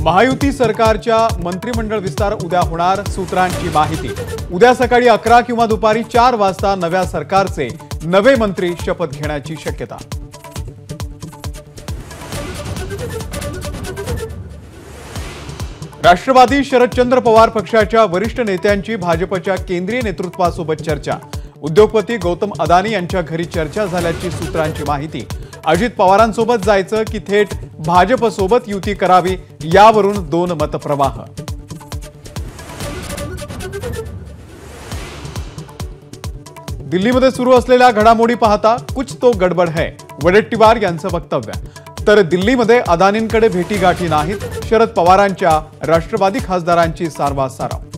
महायुती सरकारच्या मंत्रिमंडळ विस्तार उद्या होणार, सूत्रांची माहिती। उद्या सकाळी 11 किंवा दुपारी 4 वाजता नव्या सरकारचे नवे मंत्री शपथ घेण्याची शक्यता। राष्ट्रवादी शरदचंद्र पवार पक्षाच्या वरिष्ठ नेत्यांची भाजपच्या केंद्रीय नेतृत्वासोबत चर्चा। उद्योगपती गौतम अदानी यांच्या घरी चर्चा झाल्याची सूत्रांची माहिती। अजित पवारांसोबत जायचं की थेट भाजपसोबत युती करावी, यावरून दोन मतप्रवाह। दिल्लीमध्ये सुरू असलेल्या घडामोडी पाहता कुछ तो गडबड है, वडेट्टीवार यांचं वक्तव्य। तर दिल्लीमध्ये अदानींकडे भेटीगाठी नाहीत, शरद पवारांच्या राष्ट्रवादी खासदारांची सारवासारव।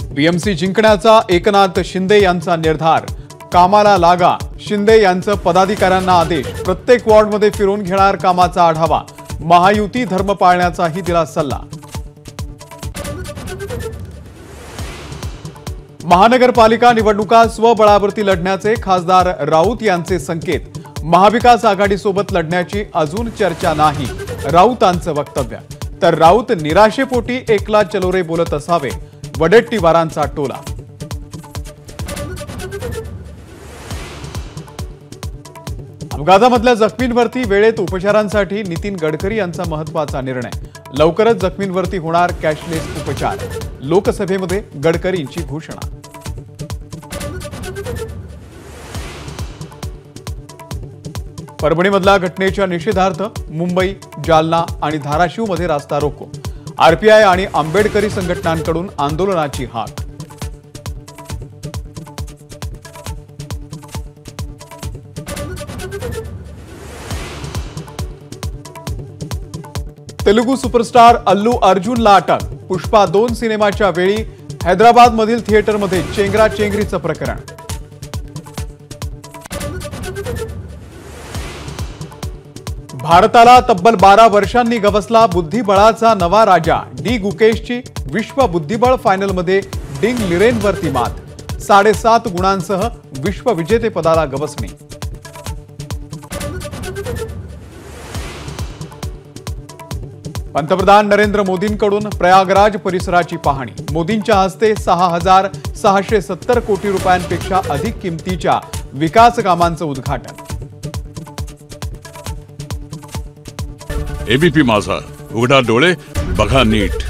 बीएमसी जिंकण्याचा एकनाथ शिंदे यांचा निर्धार। कामाला लागा, शिंदे यांचं पदाधिकाऱ्यांना आदेश। प्रत्येक वॉर्डमध्ये फिरून घेणार कामाचा आढावा। महायुती धर्म पाळण्याचाही दिला सल्ला। महानगरपालिका निवडणुका स्वबळावरती लढण्याचे खासदार राऊत यांचे संकेत। महाविकास आघाडीसोबत लढण्याची अजून चर्चा नाही, राऊतांचं वक्तव्य। तर राऊत निराशेपोटी एकला चलोरे बोलत असावे, वडेट्टीवारांचा टोला। अपघातामधल्या जखमींवरती वेळेत उपचारांसाठी नितीन गडकरी यांचा महत्त्वाचा निर्णय। लवकरच जखमींवरती होणार कॅशलेस उपचार। लोकसभेमध्ये गडकरींची घोषणा। परभणीमधल्या घटनेच्या निषेधार्थ मुंबई, जालना आणि धाराशिवमध्ये रास्ता रोको। आरपीआय आणि आंबेडकरी संघटनांकडून आंदोलनाची हाक। तेलुगू सुपरस्टार अल्लू अर्जुनला अटक। पुष्पा 2 सिनेमाच्या वेळी हैदराबादमधील थिएटरमध्ये चेंगराचेंगरीचं प्रकरण। भारताला तब्बल 12 वर्षांनी गवसला बुद्धिबळाचा नवा राजा। डी गुकेशची विश्व बुद्धिबळ फायनलमध्ये डिंग लिरेनवरती मात। 7.5 गुणांसह विश्व विजेतेपदाला गवसणी। पंतप्रधान नरेंद्र मोदींकडून प्रयागराज परिसराची पाहणी। मोदींच्या हस्ते 6,670 कोटी रुपयांपेक्षा अधिक किमतीच्या विकास कामांचं उद्घाटन। एबीपी माझा, उघडा डोळे बघा नीट।